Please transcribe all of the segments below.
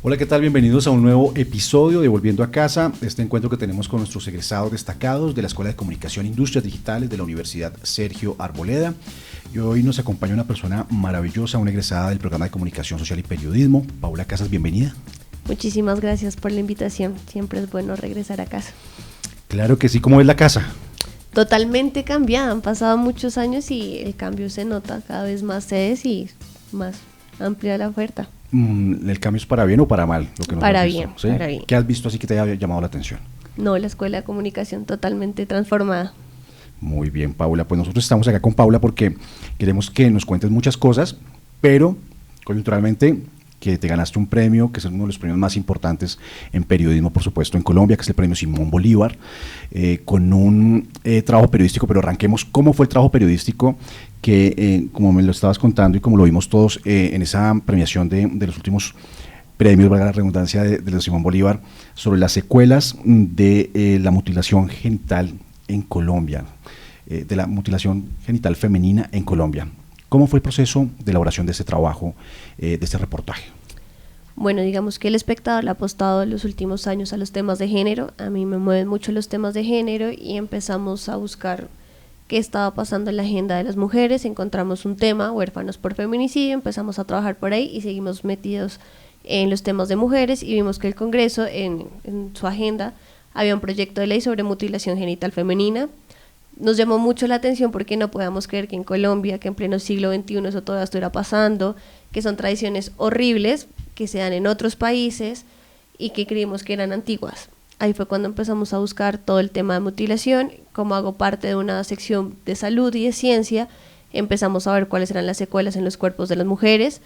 Hola, ¿qué tal? Bienvenidos a un nuevo episodio de Volviendo a Casa, este encuentro que tenemos con nuestros egresados destacados de la Escuela de Comunicación e Industrias Digitales de la Universidad Sergio Arboleda. Y hoy nos acompaña una persona maravillosa, una egresada del programa de Comunicación Social y Periodismo. Paula Casas, bienvenida. Muchísimas gracias por la invitación, siempre es bueno regresar a casa. Claro que sí, ¿cómo es la casa? Totalmente cambiada, han pasado muchos años y el cambio se nota, cada vez más sedes y más amplia la oferta. ¿El cambio es para bien o para mal? Lo que nos Para has visto, bien, ¿sí? para bien. ¿Qué has visto así que te haya llamado la atención? No, la Escuela de Comunicación totalmente transformada. Muy bien, Paula. Pues nosotros estamos acá con Paula porque queremos que nos cuentes muchas cosas, pero coyunturalmente que te ganaste un premio, que es uno de los premios más importantes en periodismo, por supuesto, en Colombia, que es el premio Simón Bolívar, con un trabajo periodístico. Pero arranquemos, ¿cómo fue el trabajo periodístico que, como me lo estabas contando y como lo vimos todos en esa premiación de los últimos premios, valga la redundancia, de los Simón Bolívar, sobre las secuelas de la mutilación genital en Colombia, de la mutilación genital femenina en Colombia? ¿Cómo fue el proceso de elaboración de ese trabajo, de este reportaje? Bueno, digamos que el espectador le ha apostado en los últimos años a los temas de género. A mí me mueven mucho los temas de género y empezamos a buscar qué estaba pasando en la agenda de las mujeres. Encontramos un tema, huérfanos por feminicidio, empezamos a trabajar por ahí y seguimos metidos en los temas de mujeres y vimos que el Congreso en su agenda había un proyecto de ley sobre mutilación genital femenina. Nos llamó mucho la atención porque no podíamos creer que en Colombia, que en pleno siglo XXI eso todavía estuviera pasando, que son tradiciones horribles que se dan en otros países y que creímos que eran antiguas. Ahí fue cuando empezamos a buscar todo el tema de mutilación. Como hago parte de una sección de salud y de ciencia, empezamos a ver cuáles eran las secuelas en los cuerpos de las mujeres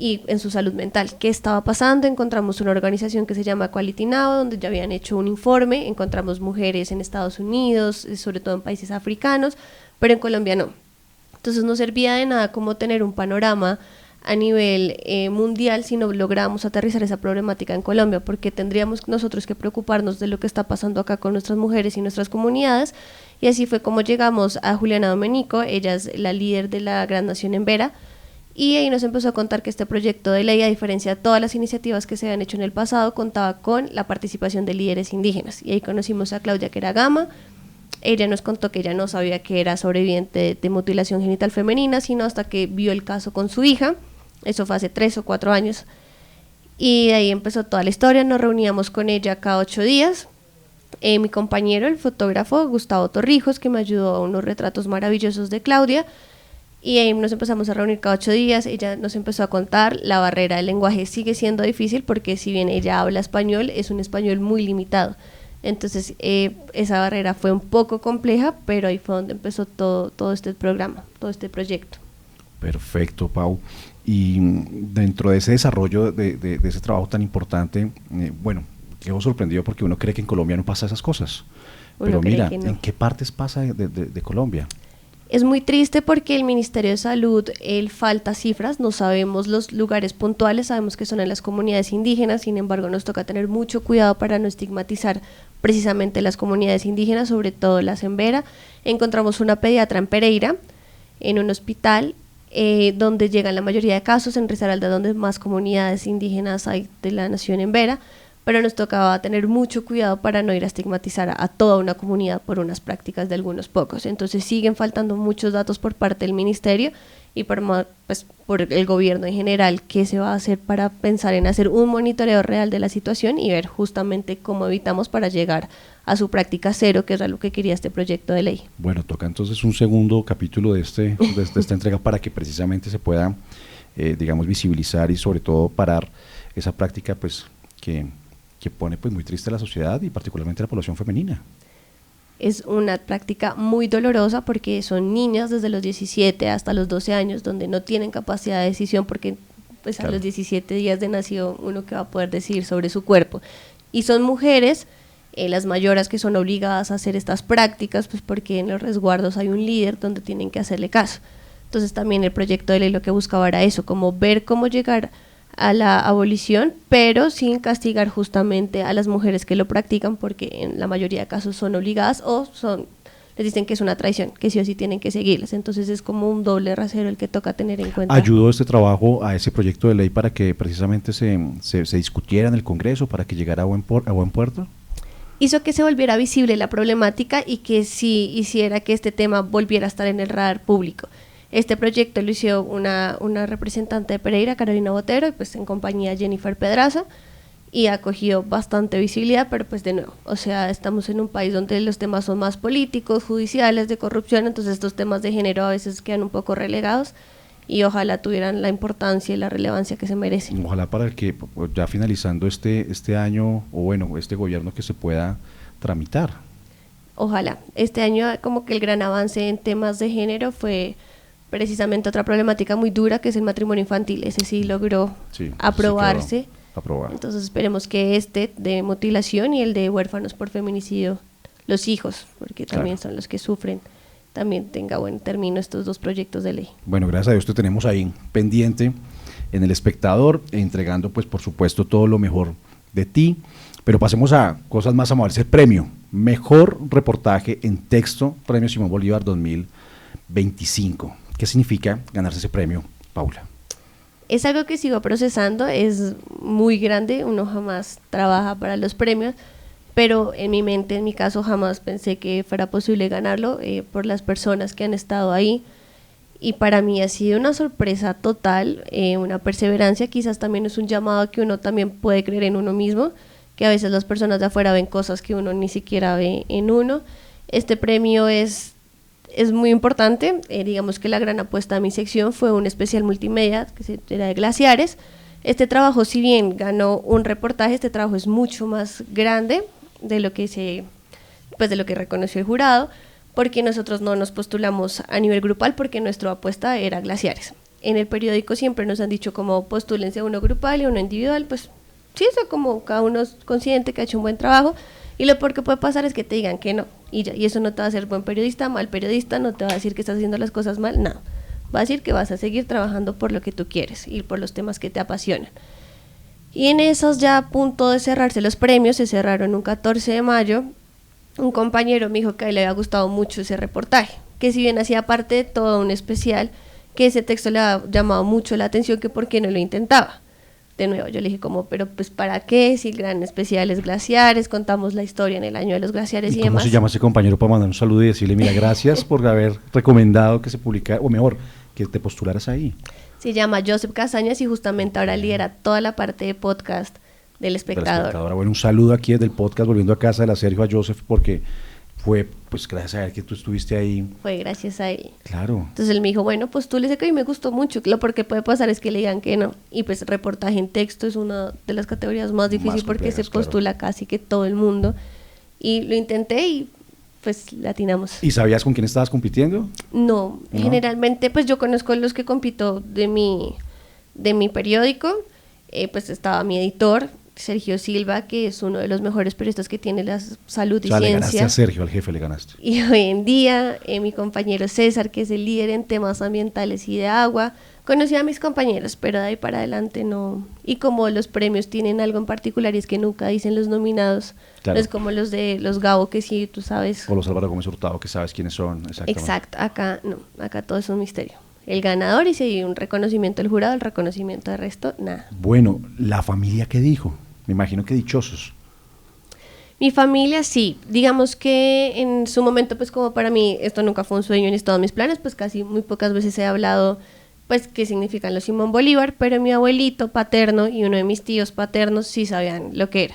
y en su salud mental. ¿Qué estaba pasando? Encontramos una organización que se llama Quality Now, donde ya habían hecho un informe. Encontramos mujeres en Estados Unidos, sobre todo en países africanos, pero en Colombia no. Entonces no servía de nada como tener un panorama a nivel mundial si no logramos aterrizar esa problemática en Colombia, porque tendríamos nosotros que preocuparnos de lo que está pasando acá con nuestras mujeres y nuestras comunidades. Y así fue como llegamos a Juliana Domenico. Ella es la líder de la Gran Nación Embera, y ahí nos empezó a contar que este proyecto de ley, a diferencia de todas las iniciativas que se habían hecho en el pasado, contaba con la participación de líderes indígenas. Y ahí conocimos a Claudia Queragama. Ella nos contó que ella no sabía que era sobreviviente de mutilación genital femenina, sino hasta que vio el caso con su hija. Eso fue hace 3 o 4 años. Y de ahí empezó toda la historia. Nos reuníamos con ella cada 8 días. Mi compañero, el fotógrafo Gustavo Torrijos, que me ayudó a unos retratos maravillosos de Claudia. Y ahí nos empezamos a reunir cada 8 días. Ella nos empezó a contar. La barrera del lenguaje sigue siendo difícil porque si bien ella habla español, es un español muy limitado. Entonces esa barrera fue un poco compleja, pero ahí fue donde empezó todo este programa, todo este proyecto. Perfecto, Pau. Y dentro de ese desarrollo de ese trabajo tan importante, bueno, quedo sorprendido porque uno cree que en Colombia no pasa esas cosas. Pero mira, no. ¿En qué partes pasa de Colombia? Es muy triste porque el Ministerio de Salud falta cifras, no sabemos los lugares puntuales, sabemos que son en las comunidades indígenas. Sin embargo, nos toca tener mucho cuidado para no estigmatizar precisamente las comunidades indígenas, sobre todo las Embera. Encontramos una pediatra en Pereira, en un hospital, donde llegan la mayoría de casos, en Risaralda, donde más comunidades indígenas hay de la nación Embera, pero nos tocaba tener mucho cuidado para no ir a estigmatizar a toda una comunidad por unas prácticas de algunos pocos. Entonces siguen faltando muchos datos por parte del ministerio y por el gobierno en general. ¿Qué se va a hacer para pensar en hacer un monitoreo real de la situación y ver justamente cómo evitamos para llegar a su práctica cero, que era lo que quería este proyecto de ley? Bueno, toca entonces un segundo capítulo de esta entrega para que precisamente se pueda, digamos, visibilizar y sobre todo parar esa práctica pues que pone pues muy triste a la sociedad y particularmente a la población femenina. Es una práctica muy dolorosa porque son niñas desde los 17 hasta los 12 años donde no tienen capacidad de decisión, porque pues claro, a los 17 días de nacido uno que va a poder decidir sobre su cuerpo. Y son mujeres, las mayoras, que son obligadas a hacer estas prácticas pues porque en los resguardos hay un líder donde tienen que hacerle caso. Entonces también el proyecto de ley lo que buscaba era eso, como ver cómo llegar a la abolición, pero sin castigar justamente a las mujeres que lo practican, porque en la mayoría de casos son obligadas o son les dicen que es una traición, que sí o sí tienen que seguirlas. Entonces es como un doble rasero el que toca tener en cuenta. ¿Ayudó este trabajo a ese proyecto de ley para que precisamente se discutiera en el Congreso, para que llegara a buen puerto? Hizo que se volviera visible la problemática y que sí hiciera que este tema volviera a estar en el radar público. Este proyecto lo hizo una representante de Pereira, Carolina Botero, y pues en compañía de Jennifer Pedraza, y ha cogido bastante visibilidad, pero pues de nuevo, o sea, estamos en un país donde los temas son más políticos, judiciales, de corrupción, entonces estos temas de género a veces quedan un poco relegados y ojalá tuvieran la importancia y la relevancia que se merecen. Ojalá para que ya finalizando este año, o bueno, este gobierno, que se pueda tramitar. Ojalá. Este año como que el gran avance en temas de género fue precisamente otra problemática muy dura, que es el matrimonio infantil. Ese sí logró aprobarse. Sí, aprobado. Entonces esperemos que este de mutilación y el de huérfanos por feminicidio, los hijos, porque también son los que sufren, también tenga buen término estos dos proyectos de ley. Bueno, gracias a Dios te tenemos ahí pendiente en El Espectador, entregando pues por supuesto todo lo mejor de ti, pero pasemos a cosas más amables. El premio Mejor Reportaje en Texto, Premio Simón Bolívar 2025. ¿Qué significa ganarse ese premio, Paula? Es algo que sigo procesando, es muy grande, uno jamás trabaja para los premios, pero en mi mente, en mi caso, jamás pensé que fuera posible ganarlo por las personas que han estado ahí, y para mí ha sido una sorpresa total, una perseverancia. Quizás también es un llamado a que uno también puede creer en uno mismo, que a veces las personas de afuera ven cosas que uno ni siquiera ve en uno. Este premio es muy importante, digamos que la gran apuesta de mi sección fue un especial multimedia que era de glaciares. Este trabajo, si bien ganó un reportaje, este trabajo es mucho más grande de lo que de lo que reconoció el jurado, porque nosotros no nos postulamos a nivel grupal, porque nuestra apuesta era glaciares. En el periódico siempre nos han dicho como postúlense a uno grupal y a uno individual, pues sí, eso como cada uno es consciente que ha hecho un buen trabajo, y lo peor que puede pasar es que te digan que no, y ya, y eso no te va a hacer buen periodista, mal periodista, no te va a decir que estás haciendo las cosas mal, no, va a decir que vas a seguir trabajando por lo que tú quieres y por los temas que te apasionan. Y en esos, ya a punto de cerrarse los premios, se cerraron un 14 de mayo, un compañero me dijo que a él le había gustado mucho ese reportaje, que si bien hacía parte de todo un especial, que ese texto le había llamado mucho la atención, que por qué no lo intentaba. De nuevo, yo le dije como, pero pues ¿para qué? Si el gran especial es glaciares, contamos la historia en el año de los glaciares y demás. ¿Cómo se llama ese compañero para mandar un saludo y decirle, mira, gracias por haber recomendado que se publicara, o mejor, que te postularas ahí? Se llama Joseph Casañas y justamente ahora lidera toda la parte de podcast del Espectador. Bueno, un saludo aquí desde el podcast Volviendo a Casa de la Sergio a Joseph, porque fue pues gracias a él que tú estuviste ahí. Fue gracias a él. Claro. Entonces él me dijo, bueno, postúlese, que a mí me gustó mucho. Lo porque puede pasar es que le digan que no. Y pues reportaje en texto es una de las categorías más difíciles, porque se postula casi que todo el mundo. Y lo intenté y pues le atinamos. ¿Y sabías con quién estabas compitiendo? No, generalmente pues yo conozco los que compito de mi periódico. Pues estaba mi editor, Sergio Silva, que es uno de los mejores periodistas que tiene la salud y ciencia. Le ganaste a Sergio, al jefe le ganaste. Y hoy en día, mi compañero César, que es el líder en temas ambientales y de agua. Conocí a mis compañeros, pero de ahí para adelante no. Y como los premios tienen algo en particular, y es que nunca dicen los nominados, claro. No es como los de los Gabo, que sí, tú sabes. O los Álvaro Gómez Hurtado, que sabes quiénes son. Exacto, acá no, acá todo es un misterio. El ganador, y si hay un reconocimiento del jurado, el reconocimiento del resto, nada. Bueno, ¿la familia qué dijo? Me imagino que dichosos. Mi familia sí, digamos que en su momento, pues como para mí esto nunca fue un sueño ni estaban mis planes, pues casi muy pocas veces he hablado pues qué significan los Simón Bolívar, pero mi abuelito paterno y uno de mis tíos paternos sí sabían lo que era.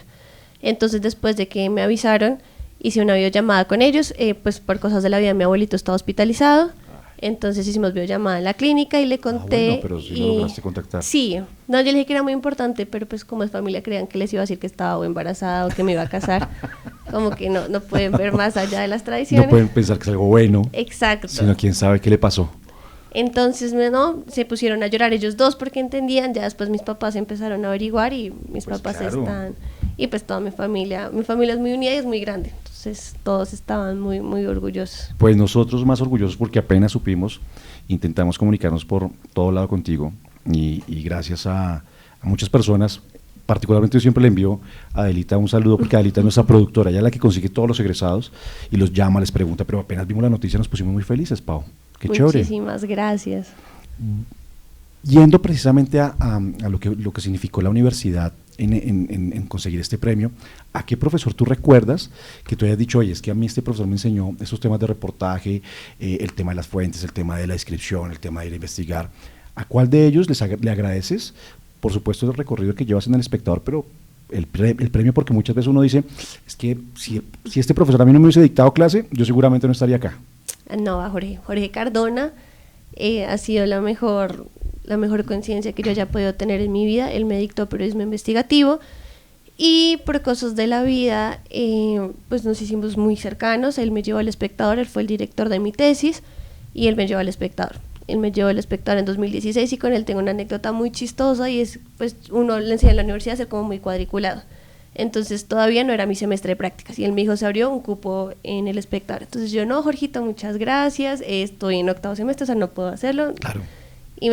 Entonces después de que me avisaron, hice una videollamada con ellos, pues por cosas de la vida mi abuelito estaba hospitalizado. Entonces hicimos videollamada en la clínica y le conté. Bueno, pero si lo lograste contactar. Sí, no, yo le dije que era muy importante, pero pues como es familia creían que les iba a decir que estaba o embarazada o que me iba a casar. Como que no pueden ver más allá de las tradiciones. No pueden pensar que es algo bueno. Exacto. Sino quién sabe qué le pasó. Entonces se pusieron a llorar ellos dos porque entendían. Ya después mis papás empezaron a averiguar y mis papás están. Y pues toda mi familia es muy unida y es muy grande. Entonces todos estaban muy, muy orgullosos. Pues nosotros más orgullosos porque apenas supimos, intentamos comunicarnos por todo lado contigo y gracias a muchas personas particularmente yo siempre le envío a Adelita un saludo, porque Adelita es nuestra productora, ella es la que consigue todos los egresados y los llama, les pregunta, pero apenas vimos la noticia nos pusimos muy felices, Pau. Qué chévere. Muchísimas gracias. Yendo precisamente a lo que significó la universidad en conseguir este premio, ¿a qué profesor tú recuerdas que tú hayas dicho, oye, es que a mí este profesor me enseñó esos temas de reportaje, el tema de las fuentes, el tema de la descripción, el tema de ir a investigar? ¿A cuál de ellos le agradeces? Por supuesto, el recorrido que llevas en El Espectador, pero el premio, porque muchas veces uno dice, es que si este profesor a mí no me hubiese dictado clase, yo seguramente no estaría acá. No, a Jorge Cardona ha sido la mejor conciencia que yo haya podido tener en mi vida. Él me dictó periodismo investigativo y por cosas de la vida pues nos hicimos muy cercanos. Él me llevó al Espectador, él fue el director de mi tesis y él me llevó al Espectador. Él me llevó al Espectador en 2016 y con él tengo una anécdota muy chistosa y es, pues uno le enseña en la universidad a ser como muy cuadriculado. Entonces todavía no era mi semestre de prácticas y él me dijo, se abrió un cupo en El Espectador. Entonces yo, no, Jorgito, muchas gracias, estoy en octavo semestre, o sea, no puedo hacerlo. Claro. Y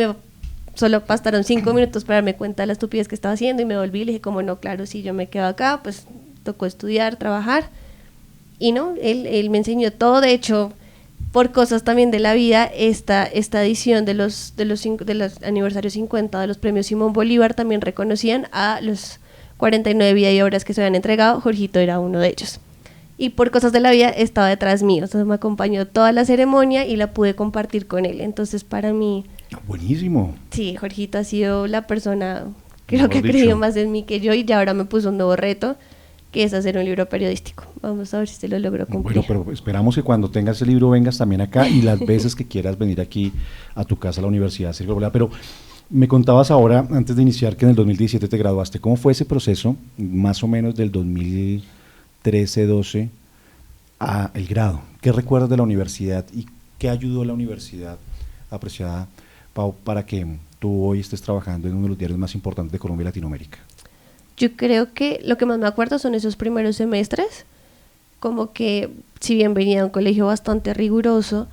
solo bastaron 5 minutos para darme cuenta de la estupidez que estaba haciendo y me volví y le dije, como no, claro, si yo me quedo acá, pues tocó estudiar, trabajar. Y no, él me enseñó todo. De hecho, por cosas también de la vida, esta edición de los aniversarios 50 de los premios Simón Bolívar también reconocían a los 49 vida y obras que se habían entregado. Jorgito era uno de ellos. Y por cosas de la vida estaba detrás mío, entonces me acompañó toda la ceremonia y la pude compartir con él. Entonces para mí... Buenísimo. Sí, Jorgito ha sido la persona, creo que ha creído más en mí que yo y ya ahora me puso un nuevo reto, que es hacer un libro periodístico. Vamos a ver si se lo logro cumplir. Bueno, pero esperamos que cuando tengas ese libro vengas también acá y las veces que quieras venir aquí a tu casa, a la Universidad Sergio Arboleda. Pero me contabas ahora, antes de iniciar, que en el 2017 te graduaste. ¿Cómo fue ese proceso, más o menos del 2013-12 a el grado? ¿Qué recuerdas de la universidad y qué ayudó la universidad, apreciada Pau, para que tú hoy estés trabajando en uno de los diarios más importantes de Colombia y Latinoamérica? Yo creo que lo que más me acuerdo son esos primeros semestres, como que si bien venía de un colegio bastante riguroso,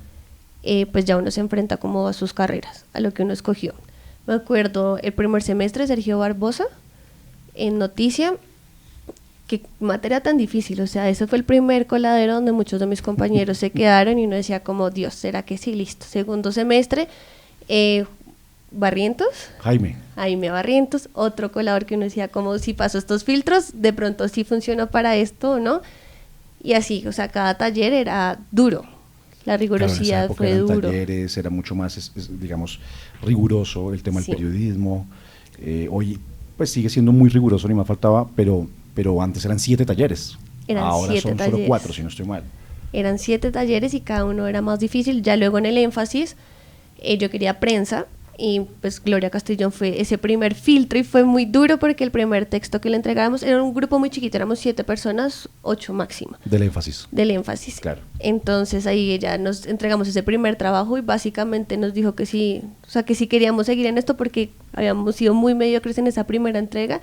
pues ya uno se enfrenta como a sus carreras, a lo que uno escogió. Me acuerdo el primer semestre, Sergio Barbosa, en Noticia, qué materia tan difícil, o sea, ese fue el primer coladero donde muchos de mis compañeros se quedaron y uno decía como, Dios, ¿será que sí? Listo. Segundo semestre, Jaime Barrientos, otro colador que uno decía como, si paso estos filtros, de pronto sí funciona para esto o no, y así, o sea, cada taller era duro, la rigurosidad claro, fue duro. Talleres, era mucho más, digamos, riguroso el tema del periodismo. Hoy pues sigue siendo muy riguroso, ni más faltaba, pero antes eran 7 talleres. Ahora son solo 4, si no estoy mal. Eran 7 talleres y cada uno era más difícil. Ya luego en el énfasis, yo quería prensa y pues Gloria Castellón fue ese primer filtro y fue muy duro porque el primer texto que le entregábamos era un grupo muy chiquito, éramos 7 personas, 8 máximo. Del énfasis. Claro. Entonces ahí ya nos entregamos ese primer trabajo y básicamente nos dijo que sí, o sea que sí queríamos seguir en esto porque habíamos sido muy mediocres en esa primera entrega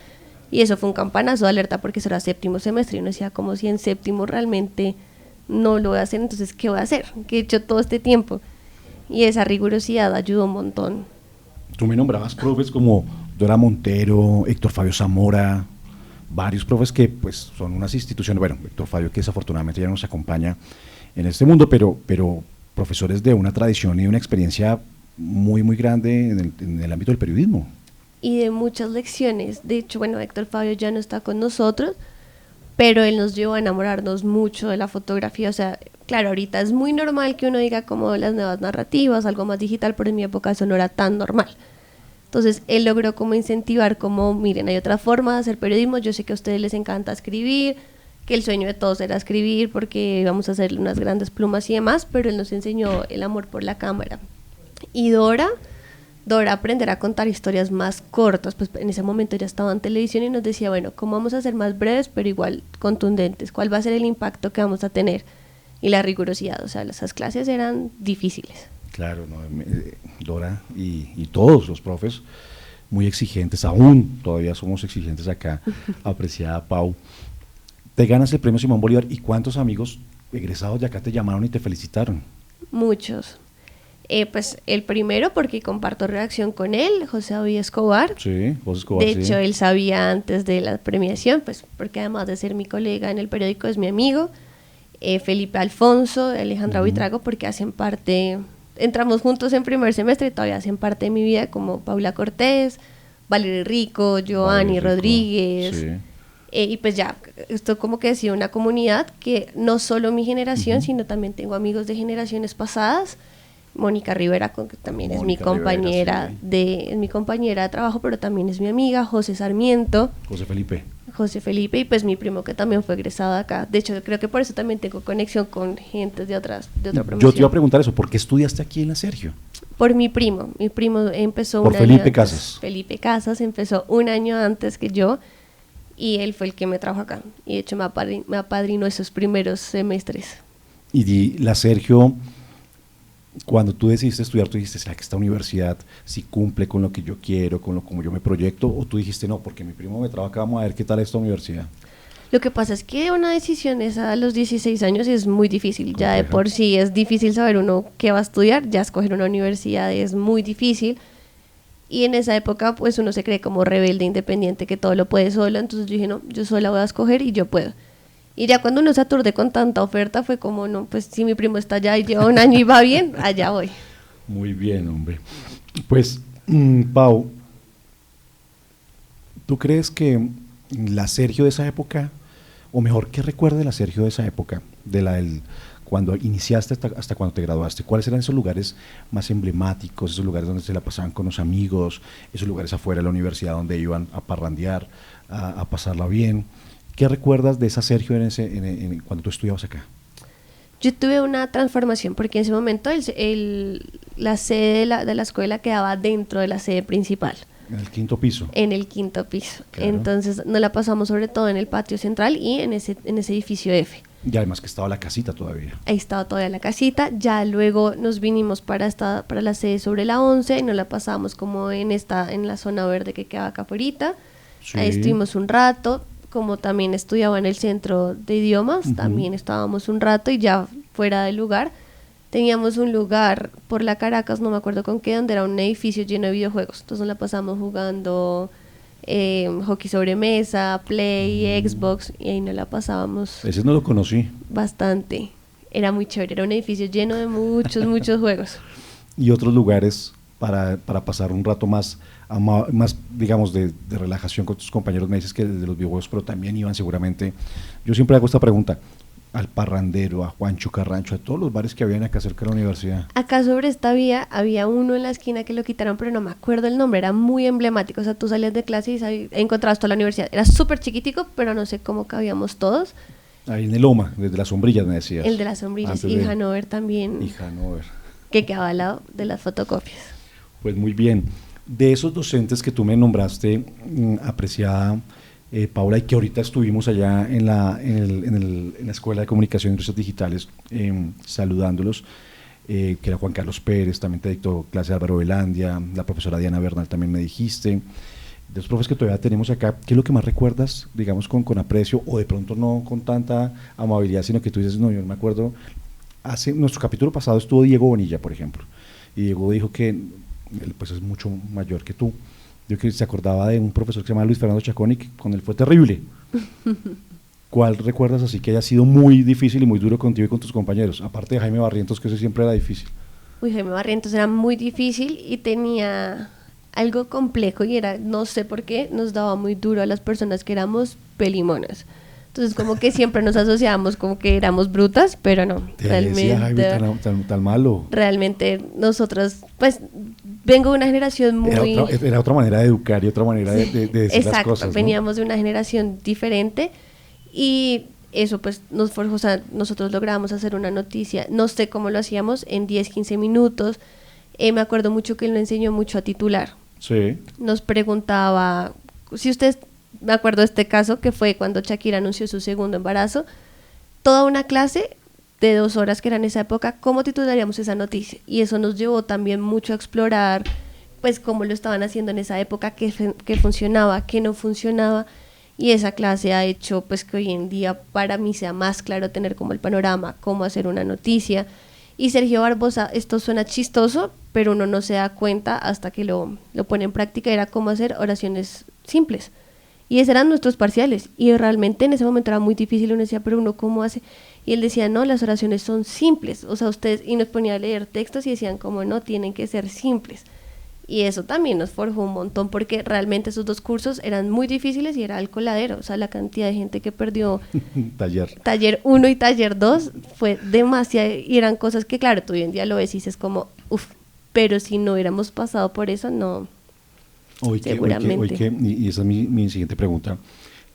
y eso fue un campanazo de alerta porque eso era 7º semestre y uno decía como si en 7º realmente no lo voy a hacer, entonces ¿qué voy a hacer? ¿Qué he hecho todo este tiempo? Y esa rigurosidad ayudó un montón. Tú me nombrabas profes como Dora Montero, Héctor Fabio Zamora, varios profes que pues son unas instituciones, bueno, Héctor Fabio que desafortunadamente ya no nos acompaña en este mundo, pero profesores de una tradición y una experiencia muy, muy grande en el ámbito del periodismo. Y de muchas lecciones, de hecho, bueno, Héctor Fabio ya no está con nosotros, pero él nos llevó a enamorarnos mucho de la fotografía, o sea, claro, ahorita es muy normal que uno diga como las nuevas narrativas, algo más digital, pero en mi época eso no era tan normal. Entonces, él logró como incentivar como, miren, hay otra forma de hacer periodismo, yo sé que a ustedes les encanta escribir, que el sueño de todos era escribir porque íbamos a hacer unas grandes plumas y demás, pero él nos enseñó el amor por la cámara. Y Dora aprender a contar historias más cortas, pues en ese momento ya estaba en televisión y nos decía, bueno, ¿cómo vamos a hacer más breves pero igual contundentes? ¿Cuál va a ser el impacto que vamos a tener? Y la rigurosidad, o sea, esas clases eran difíciles. Claro, ¿no? Dora y todos los profes muy exigentes, aún todavía somos exigentes acá, apreciada Pau. Te ganas el premio Simón Bolívar y ¿cuántos amigos egresados de acá te llamaron y te felicitaron? Muchos. Pues el primero porque comparto redacción con él, José David Escobar. Sí, José Escobar. De hecho, él sabía antes de la premiación, pues porque además de ser mi colega en el periódico es mi amigo. Felipe Alfonso, Alejandra Buitrago, porque hacen parte, entramos juntos en primer semestre y todavía hacen parte de mi vida, como Paula Cortés, Valeria Rico, Giovanni Rodríguez. Sí. Y pues ya, esto como que ha sido una comunidad que no solo mi generación, sino también tengo amigos de generaciones pasadas. Mónica Rivera, que también es mi compañera es mi compañera de trabajo, pero también es mi amiga. José Sarmiento. José Felipe, y pues mi primo que también fue egresado de acá. De hecho, creo que por eso también tengo conexión con gente de otra promoción. Yo te iba a preguntar eso, ¿por qué estudiaste aquí en la Sergio? Por mi primo empezó por un Felipe año antes. Casas. Felipe Casas empezó un año antes que yo, y él fue el que me trajo acá. Y de hecho me apadrinó esos primeros semestres. Y la Sergio, cuando tú decidiste estudiar, tú dijiste, ¿será que esta universidad sí cumple con lo que yo quiero, con lo como yo me proyecto? ¿O tú dijiste, no, porque mi primo me trajo acá, vamos a ver qué tal esta universidad? Lo que pasa es que una decisión esa a los 16 años es muy difícil. Ya de por sí es difícil saber uno qué va a estudiar, ya escoger una universidad es muy difícil. Y en esa época pues uno se cree como rebelde, independiente, que todo lo puede solo. Entonces yo dije, no, yo sola voy a escoger y yo puedo. Y ya cuando uno se aturde con tanta oferta fue como, no, pues si mi primo está allá y lleva un año y va bien, allá voy. Muy bien, hombre. Pues, Pau, ¿tú crees que la Sergio de esa época, o mejor, qué recuerda de la Sergio de esa época, cuando iniciaste hasta cuando te graduaste? ¿Cuáles eran esos lugares más emblemáticos, esos lugares donde se la pasaban con los amigos, esos lugares afuera de la universidad donde iban a parrandear, a pasarla bien? ¿Qué recuerdas de esa Sergio cuando tú estudiabas acá? Yo tuve una transformación porque en ese momento la sede de la escuela quedaba dentro de la sede principal. En el quinto piso. En el quinto piso. Claro. Entonces nos la pasamos sobre todo en el patio central y en ese edificio F. Y además que estaba la casita todavía. Ahí estaba todavía la casita. Ya luego nos vinimos para la sede sobre la 11 y nos la pasamos como en la zona verde que quedaba acá afuera. Sí. Ahí estuvimos un rato. Como también estudiaba en el centro de idiomas, también estábamos un rato, y ya fuera del lugar teníamos un lugar por la Caracas, no me acuerdo con qué, donde era un edificio lleno de videojuegos. Entonces nos la pasamos jugando hockey sobre mesa, Play, Xbox, y ahí nos la pasábamos. Ese no lo conocí. Bastante. Era muy chévere, era un edificio lleno de muchos juegos. ¿Y otros lugares para pasar un rato más digamos, de relajación con tus compañeros? Me dices que de los videojuegos, pero también iban seguramente, yo siempre hago esta pregunta, al Parrandero, a Juancho Carrancho, a todos los bares que habían acá cerca de la universidad. Acá sobre esta vía había uno en la esquina que lo quitaron, pero no me acuerdo el nombre, era muy emblemático. O sea, tú salías de clase y encontrabas toda la universidad. Era súper chiquitico, pero no sé cómo cabíamos todos. Ahí en el Loma, desde las sombrillas me decías. El de las sombrillas, y Hanover también. Y Hanover. Que quedaba al lado de las fotocopias. Pues muy bien. De esos docentes que tú me nombraste, apreciada Paula, y que ahorita estuvimos allá en la Escuela de Comunicación y Industrias Digitales saludándolos, que era Juan Carlos Pérez, también te dictó clase Álvaro Velandia, la profesora Diana Bernal también me dijiste. De los profes que todavía tenemos acá, ¿qué es lo que más recuerdas, digamos, con aprecio, o de pronto no con tanta amabilidad, sino que tú dices, no, yo no me acuerdo? Nuestro capítulo pasado estuvo Diego Bonilla, por ejemplo, y Diego dijo que él pues es mucho mayor que tú. Yo que se acordaba de un profesor que se llama Luis Fernando Chacón y que con él fue terrible. ¿Cuál recuerdas así que haya sido muy difícil y muy duro contigo y con tus compañeros? Aparte de Jaime Barrientos, que eso siempre era difícil. Jaime Barrientos era muy difícil y tenía algo complejo, y era, no sé por qué, nos daba muy duro a las personas que éramos pelimonas. Entonces como que siempre nos asociábamos como que éramos brutas, pero no. Realmente Jaime tan malo. Realmente nosotras, pues vengo de una generación muy... Era otra manera de educar y otra manera de decir exacto, las cosas, ¿no? Veníamos de una generación diferente y eso pues nos forjó. O sea, nosotros logramos hacer una noticia, no sé cómo lo hacíamos, en 10, 15 minutos. Me acuerdo mucho que él nos enseñó mucho a titular. Sí. Nos preguntaba, si ustedes... Me acuerdo de este caso que fue cuando Shakira anunció su segundo embarazo, toda una clase de 2 horas que era en esa época, ¿cómo titularíamos esa noticia? Y eso nos llevó también mucho a explorar pues cómo lo estaban haciendo en esa época, qué funcionaba, qué no funcionaba, y esa clase ha hecho pues que hoy en día para mí sea más claro tener como el panorama, cómo hacer una noticia, Y Sergio Barbosa, esto suena chistoso, pero uno no se da cuenta hasta que lo pone en práctica, era cómo hacer oraciones simples. Y esos eran nuestros parciales. Y realmente en ese momento era muy difícil. Uno decía, pero uno ¿cómo hace? Y él decía, no, las oraciones son simples. O sea, ustedes, y nos ponía a leer textos y decían, como no, tienen que ser simples. Y eso también nos forjó un montón, porque realmente esos 2 cursos eran muy difíciles y era el coladero. O sea, la cantidad de gente que perdió taller 1 y taller 2 fue demasiado. Y eran cosas que, claro, tú hoy en día lo ves y dices como, uff, pero si no hubiéramos pasado por eso, no. Seguramente. Y esa es mi siguiente pregunta,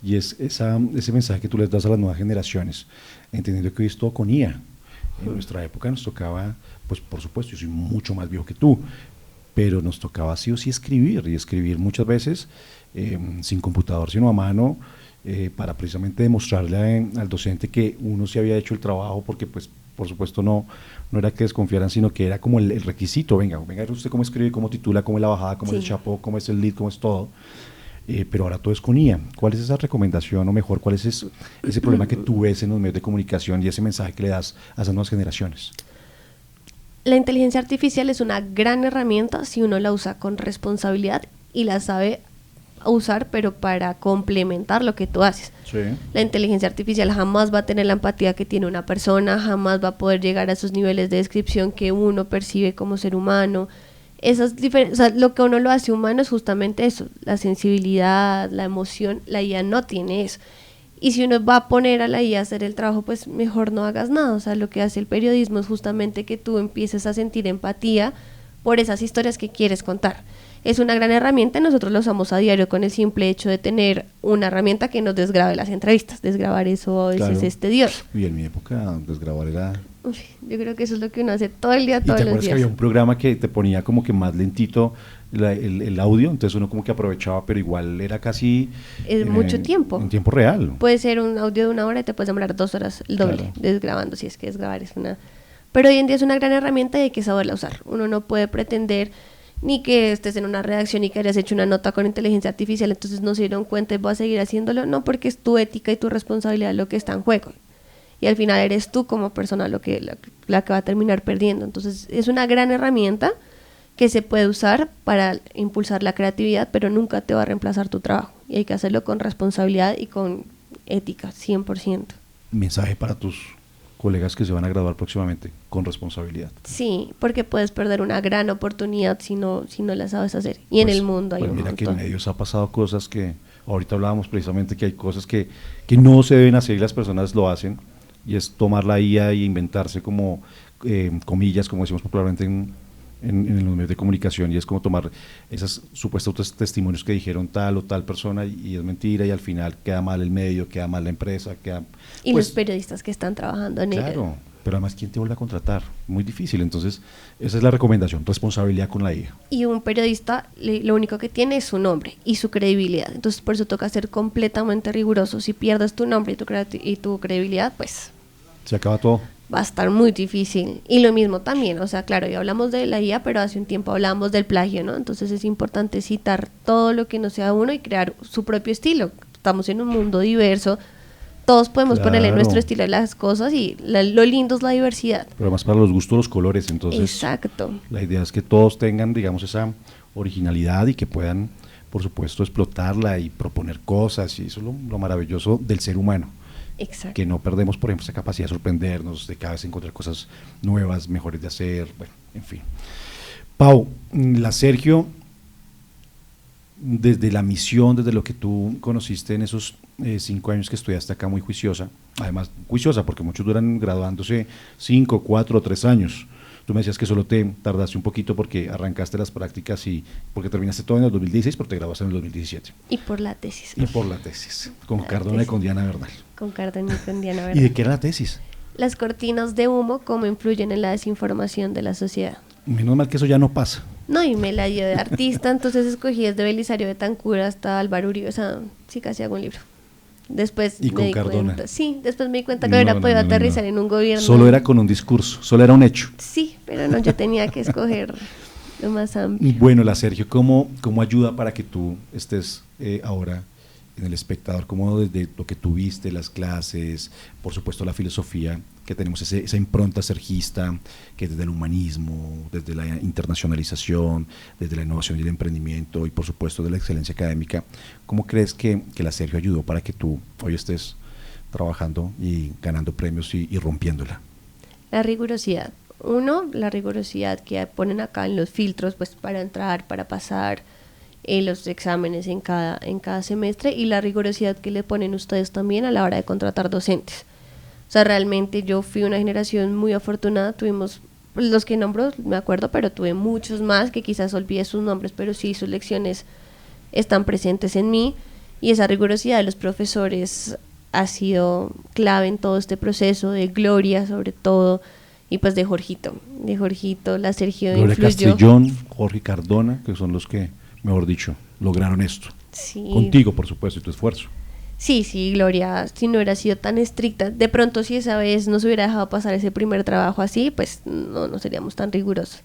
y es ese mensaje que tú les das a las nuevas generaciones, entendiendo que hoy es todo con IA. En nuestra época nos tocaba, pues por supuesto, yo soy mucho más viejo que tú, pero nos tocaba sí o sí escribir, y escribir muchas veces sin computador, sino a mano, para precisamente demostrarle al docente que uno sí había hecho el trabajo, porque pues por supuesto no era que desconfiaran, sino que era como el requisito, venga usted cómo escribe, cómo titula, cómo es la bajada, cómo es el chapo, cómo es el lead, cómo es todo, pero ahora todo es con IA. ¿Cuál es esa recomendación, o mejor, cuál es ese problema que tú ves en los medios de comunicación y ese mensaje que le das a esas nuevas generaciones? La inteligencia artificial es una gran herramienta si uno la usa con responsabilidad y la sabe usar, pero para complementar lo que tú haces. Sí. La inteligencia artificial jamás va a tener la empatía que tiene una persona, jamás va a poder llegar a esos niveles de descripción que uno percibe como ser humano. O sea, lo que uno lo hace humano es justamente eso, la sensibilidad, la emoción. La IA no tiene eso. Y si uno va a poner a la IA a hacer el trabajo, pues mejor no hagas nada. O sea, lo que hace el periodismo es justamente que tú empieces a sentir empatía por esas historias que quieres contar. Es una gran herramienta, nosotros lo usamos a diario con el simple hecho de tener una herramienta que nos desgrabe las entrevistas. Desgrabar eso a veces es tedioso. Y en mi época desgrabar era... Uf, yo creo que eso es lo que uno hace todo el día, todos los días. ¿Y te acuerdas que había un programa que te ponía como que más lentito el audio? Entonces uno como que aprovechaba, pero igual era casi... Es mucho tiempo. En tiempo real. Puede ser un audio de 1 hora y te puedes demorar 2 horas el doble, desgrabando, si es que desgrabar es una... Pero hoy en día es una gran herramienta y hay que saberla usar. Uno no puede pretender ni que estés en una redacción y que hayas hecho una nota con inteligencia artificial, entonces no se dieron cuenta y vas a seguir haciéndolo. No, porque es tu ética y tu responsabilidad lo que está en juego. Y al final eres tú como persona la que va a terminar perdiendo. Entonces es una gran herramienta que se puede usar para impulsar la creatividad, pero nunca te va a reemplazar tu trabajo. Y hay que hacerlo con responsabilidad y con ética, 100%. Mensaje para tus colegas que se van a graduar próximamente, con responsabilidad. Sí, porque puedes perder una gran oportunidad si no la sabes hacer. Y pues, en el mundo hay un mira montón. Que en medios ha pasado cosas que, ahorita hablábamos precisamente que hay cosas que no se deben hacer y las personas lo hacen, y es tomar la IA y inventarse como comillas, como decimos popularmente en los medios de comunicación, y es como tomar esos supuestos testimonios que dijeron tal o tal persona y es mentira, y al final queda mal el medio, queda mal la empresa, y pues, los periodistas que están trabajando en ello. Claro, pero además ¿quién te vuelve a contratar? Muy difícil. Entonces esa es la recomendación, responsabilidad con la IA. Y un periodista lo único que tiene es su nombre y su credibilidad, entonces por eso toca ser completamente riguroso. Si pierdes tu nombre y tu credibilidad, pues se acaba todo. Va a estar muy difícil. Y lo mismo también, o sea, claro, ya hablamos de la IA, pero hace un tiempo hablamos del plagio, ¿no? Entonces es importante citar todo lo que no sea uno y crear su propio estilo. Estamos en un mundo diverso, todos podemos ponerle nuestro estilo a las cosas, y lo lindo es la diversidad. Pero además para los gustos, los colores, entonces. Exacto. La idea es que todos tengan, digamos, esa originalidad y que puedan, por supuesto, explotarla y proponer cosas, y eso es lo maravilloso del ser humano. Exacto. Que no perdemos, por ejemplo, esa capacidad de sorprendernos, de cada vez encontrar cosas nuevas, mejores de hacer, bueno, en fin. Pau, la Sergio, desde la misión, desde lo que tú conociste en esos 5 años que estudiaste acá, muy juiciosa, además juiciosa porque muchos duran graduándose 5, 4 o 3 años. Tú me decías que solo te tardaste un poquito porque arrancaste las prácticas y porque terminaste todo en el 2016, pero te graduaste en el 2017. Y por la tesis. Y por la tesis, con Cardona y con Diana Bernal. Con Cardona y con Diana Bernal. ¿Y de qué era la tesis? Las cortinas de humo, cómo influyen en la desinformación de la sociedad. Menos mal que eso ya no pasa. No, y me la dio de artista, entonces escogí desde Belisario Betancur hasta Álvaro Uribe, o sea, sí, casi hago un libro. Después y con Cardona. Después me di cuenta que hubiera podido aterrizar en un gobierno. Solo era con un discurso, solo era un hecho. Sí, pero no, yo tenía que escoger lo más amplio. Bueno, la Sergio, ¿cómo ayuda para que tú estés ahora en el espectador, como desde lo que tuviste, las clases, por supuesto la filosofía, que tenemos esa impronta sergista, que desde el humanismo, desde la internacionalización, desde la innovación y el emprendimiento, y por supuesto de la excelencia académica, ¿cómo crees que la Sergio ayudó para que tú hoy estés trabajando y ganando premios y rompiéndola? La rigurosidad. Uno, la rigurosidad que ponen acá en los filtros, pues para entrar, para pasar los exámenes en cada semestre, y la rigurosidad que le ponen ustedes también a la hora de contratar docentes. O sea, realmente yo fui una generación muy afortunada, tuvimos, pues, los que nombro, me acuerdo, pero tuve muchos más que quizás olvidé sus nombres, pero sí sus lecciones están presentes en mí, y esa rigurosidad de los profesores ha sido clave en todo este proceso, de Gloria sobre todo, y pues de Jorgito, la Sergio Gloria influyó. Castellón, Jorge Cardona, que son los que, mejor dicho, lograron esto. Sí. Contigo, por supuesto, y tu esfuerzo. Sí, Gloria, si no hubiera sido tan estricta, de pronto si esa vez nos hubiera dejado pasar ese primer trabajo así, pues no seríamos tan rigurosos.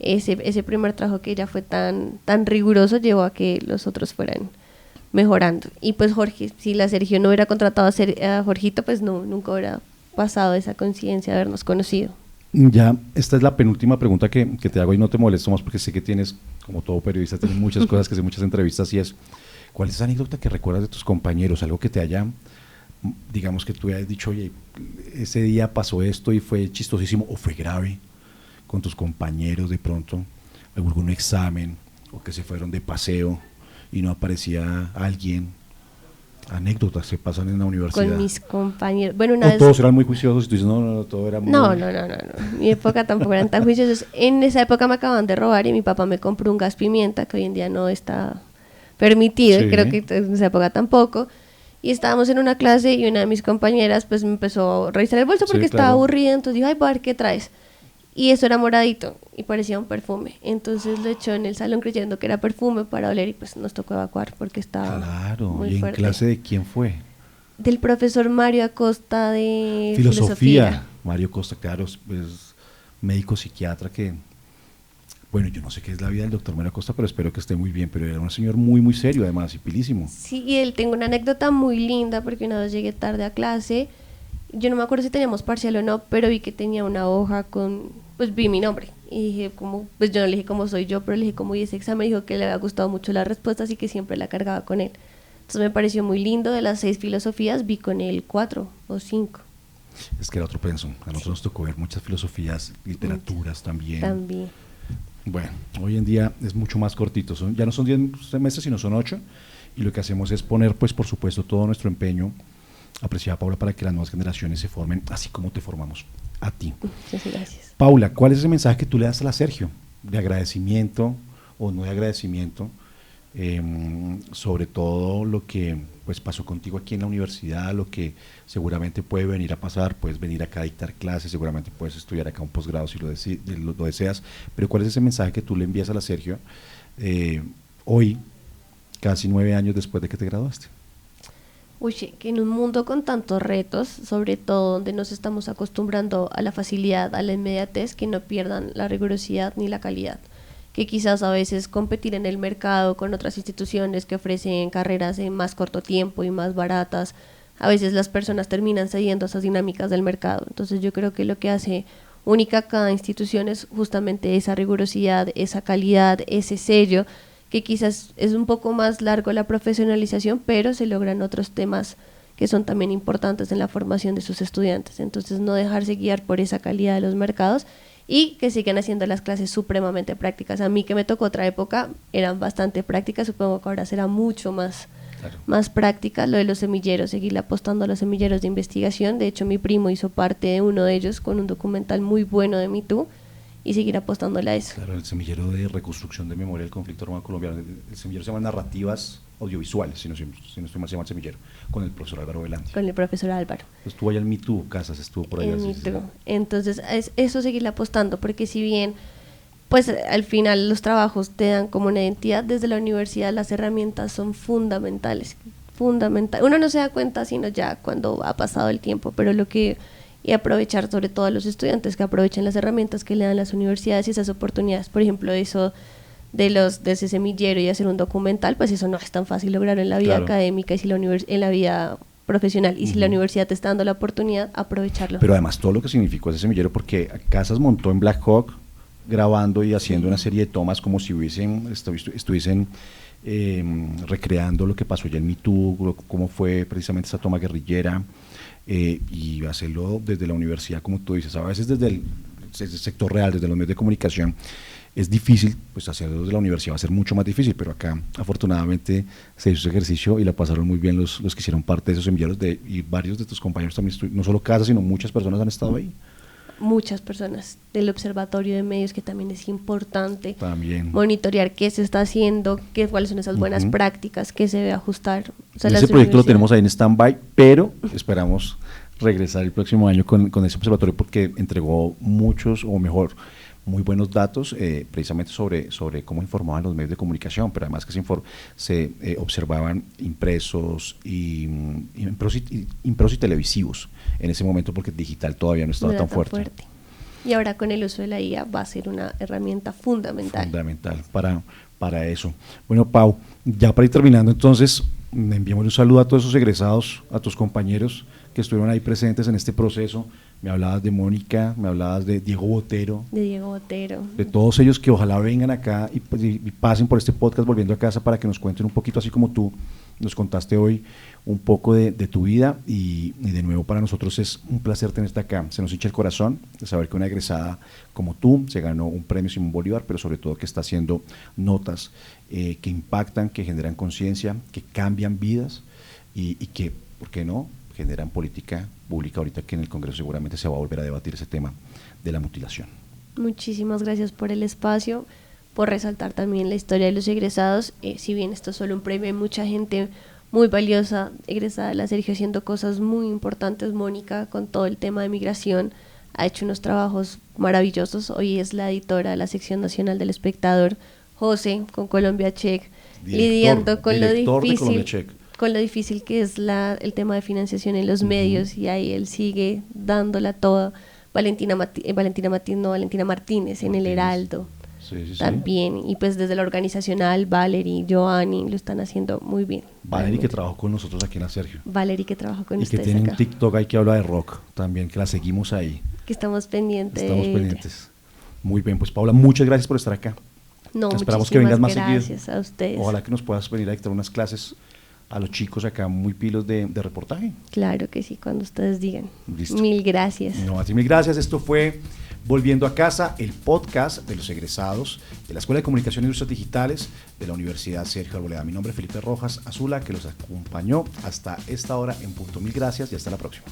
Ese primer trabajo que ella fue tan riguroso llevó a que los otros fueran mejorando. Y pues Jorge, si la Sergio no hubiera contratado a Jorgito, pues nunca hubiera pasado esa conciencia de habernos conocido. Ya, esta es la penúltima pregunta que te hago y no te molesto más porque sé que tienes, como todo periodista, tienes muchas cosas que hacer, muchas entrevistas, y es, ¿cuál es esa anécdota que recuerdas de tus compañeros? Algo que te haya, digamos que tú hayas dicho, oye, ese día pasó esto y fue chistosísimo o fue grave con tus compañeros de pronto, algún examen o que se fueron de paseo y no aparecía alguien. Anécdotas que pasan en la universidad. Con mis compañeros. Bueno, una vez... todos eran muy juiciosos y tú dices, no, todo era muy... No. Mi época tampoco eran tan juiciosos. En esa época me acaban de robar y mi papá me compró un gas pimienta que hoy en día no está permitido, Sí. creo que en esa época tampoco. Y estábamos en una clase y una de mis compañeras pues me empezó a revisar el bolso porque Sí, estaba claro. aburrida, entonces dijo, ay, voy a ver qué traes. Y eso era moradito y parecía un perfume. Entonces lo echó en el salón creyendo que era perfume para oler y pues nos tocó evacuar porque estaba Claro, muy ¿y en fuerte. clase de quién fue? Del profesor Mario Acosta de Filosofía. Mario Costa, claro, es médico psiquiatra que, bueno, yo no sé qué es la vida del doctor Mario Acosta, pero espero que esté muy bien, pero era un señor muy, muy serio además y pilísimo. Sí, y él, tengo una anécdota muy linda porque una vez llegué tarde a clase, yo no me acuerdo si teníamos parcial o no, pero vi que tenía una hoja pues vi mi nombre y dije pues yo no le dije cómo soy yo, pero le dije cómo hice ese examen, dijo que le había gustado mucho la respuesta, así que siempre la cargaba con él. Entonces me pareció muy lindo, de las 6 filosofías vi con él 4 o 5. Es que era otro pensum, a nosotros nos tocó ver muchas filosofías, literaturas también. También. Bueno, hoy en día es mucho más cortito, ya no son 10 semestres, sino son 8, y lo que hacemos es poner, pues por supuesto, todo nuestro empeño, apreciada Paula, para que las nuevas generaciones se formen así como te formamos a ti. Muchas gracias. Paula, ¿cuál es ese mensaje que tú le das a la Sergio? De agradecimiento o no de agradecimiento, sobre todo lo que pues pasó contigo aquí en la universidad, lo que seguramente puede venir a pasar, puedes venir acá a dictar clases, seguramente puedes estudiar acá un posgrado si lo deseas, pero ¿cuál es ese mensaje que tú le envías a la Sergio hoy, casi 9 años después de que te graduaste? Uy, que en un mundo con tantos retos, sobre todo donde nos estamos acostumbrando a la facilidad, a la inmediatez, que no pierdan la rigurosidad ni la calidad. Que quizás a veces competir en el mercado con otras instituciones que ofrecen carreras en más corto tiempo y más baratas, a veces las personas terminan cediendo a esas dinámicas del mercado. Entonces yo creo que lo que hace única cada institución es justamente esa rigurosidad, esa calidad, ese sello, que quizás es un poco más largo la profesionalización, pero se logran otros temas que son también importantes en la formación de sus estudiantes. Entonces no dejarse guiar por esa calidad de los mercados y que sigan haciendo las clases supremamente prácticas. A mí, que me tocó otra época, eran bastante prácticas, supongo que ahora será mucho más, Claro. más práctica. Lo de los semilleros, seguirle apostando a los semilleros de investigación. De hecho, mi primo hizo parte de uno de ellos con un documental muy bueno de MeToo, y seguir apostándole a eso. Claro, el semillero de reconstrucción de memoria del conflicto armado colombiano, el semillero se llama Narrativas Audiovisuales, si no estoy mal, se llama el semillero, con el profesor Álvaro Velandia. Con el profesor Álvaro. Estuvo allá en MeToo, Casas estuvo por allá. En Sí, MeToo. Entonces, es eso, seguirle apostando, porque si bien pues al final los trabajos te dan como una identidad, desde la universidad las herramientas son fundamentales. Uno no se da cuenta sino ya cuando ha pasado el tiempo, pero y aprovechar, sobre todo a los estudiantes, que aprovechen las herramientas que le dan las universidades y esas oportunidades. Por ejemplo, eso de ese semillero y hacer un documental, pues eso no es tan fácil lograrlo en la vida académica y si en la vida profesional, y si la universidad te está dando la oportunidad, aprovecharlo. Pero además todo lo que significó ese semillero, porque Casas montó en Black Hawk grabando y haciendo una serie de tomas como si estuviesen recreando lo que pasó ya en Me Too, cómo fue precisamente esa toma guerrillera, y hacerlo desde la universidad, como tú dices, a veces desde el sector real, desde los medios de comunicación, es difícil, pues hacerlo desde la universidad va a ser mucho más difícil, pero acá afortunadamente se hizo ese ejercicio y la pasaron muy bien los que hicieron parte de esos semilleros, y varios de tus compañeros también, no solo Casas, sino muchas personas han estado ahí. Muchas personas del Observatorio de Medios, que también es importante también monitorear qué se está haciendo, cuáles son esas buenas prácticas, qué se debe ajustar. O sea, ese proyecto lo tenemos ahí en stand-by, pero esperamos regresar el próximo año con ese observatorio, porque entregó muchos, o mejor, muy buenos datos precisamente sobre cómo informaban los medios de comunicación, pero además que se observaban impresos y televisivos en ese momento, porque el digital todavía no estaba tan fuerte. Y ahora con el uso de la IA va a ser una herramienta fundamental. Fundamental para eso. Bueno, Pau, ya para ir terminando, entonces, enviamos un saludo a todos esos egresados, a tus compañeros que estuvieron ahí presentes en este proceso. Me hablabas de Mónica, me hablabas de Diego Botero. De Diego Botero. De todos ellos que ojalá vengan acá y pasen por este podcast Volviendo a Casa para que nos cuenten un poquito, así como tú nos contaste hoy, un poco de tu vida, y de nuevo para nosotros es un placer tenerte acá. Se nos hincha el corazón de saber que una egresada como tú se ganó un premio Simón Bolívar, pero sobre todo que está haciendo notas que impactan, que generan conciencia, que cambian vidas y que, ¿por qué no?, generan política pública ahorita que en el Congreso seguramente se va a volver a debatir ese tema de la mutilación. Muchísimas gracias por el espacio, por resaltar también la historia de los egresados. Si bien esto es solo un premio, hay mucha gente muy valiosa egresada de la Sergio haciendo cosas muy importantes. Mónica, con todo el tema de migración, ha hecho unos trabajos maravillosos. Hoy es la editora de la sección nacional del Espectador. José, con Colombia Check, lidiando con lo difícil que es el tema de financiación en los medios, y ahí él sigue dándola toda. Valentina Martínez en El Heraldo. También, y pues desde la organizacional, Valerie, Joanny lo están haciendo muy bien. Valerie, que trabajó con nosotros aquí en la Sergio. Valerie, que trabajó con ustedes. Y que tiene acá un TikTok ahí que habla de rock también, que la seguimos ahí. Que estamos pendientes. Muy bien, pues Paula, muchas gracias por estar acá. No, esperamos que vengas más seguido. Gracias a ustedes. Ojalá que nos puedas venir a dictar unas clases a los chicos acá muy pilos de reportaje. Claro que sí, cuando ustedes digan. Listo. Mil gracias. No, a ti mil gracias. Esto fue Volviendo a Casa, el podcast de los egresados de la Escuela de Comunicación e Industrias Digitales de la Universidad Sergio Arboleda. Mi nombre es Felipe Rojas Azula, que los acompañó hasta esta hora en punto. Mil gracias y hasta la próxima.